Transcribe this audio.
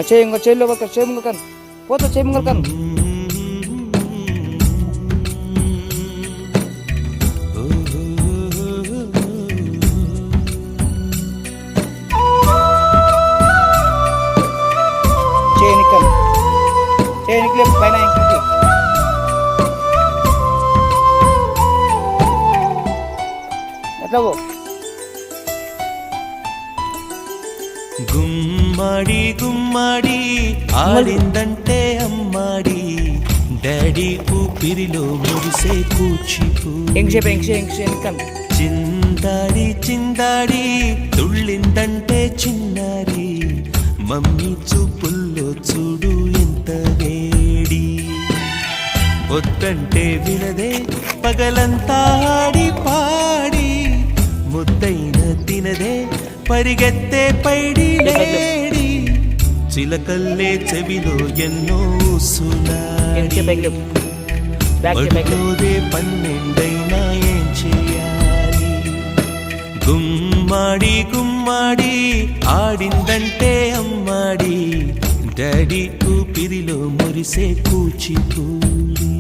చేయి ఇంకో చేయిలో ఒక చేయి ముంగ కాను పోతా చేయి ముంగ కాను చేయనికను చేయనికి లేదు పైన ఇంటికి ఎట్లా పో గుమ్మడి గుమ్మడి ఆడిందంటే అమ్మాడి డాడీ ఊపిరిలో మురిసే కూచిపూడి చిందాడి చిందాడి తుళ్ళిందంటే చిన్నారి మమ్మీ చూపుల్లో చూడు ఎంత వేడి వద్దంటే వినదే పగలంతా ఆడి పాడి ముద్దైన తినదే పరిగెత్తే పైడి లేడి చిలకల్లే చెవిలో ఎన్నో సునాడి బడిలోదే పన్నెండైనా ఏం చేయాలి గుమ్మాడి గుమ్మాడి ఆడిందంటే అమ్మాడి డాడీ ఊపిరిలో మురిసే కూచిపూడి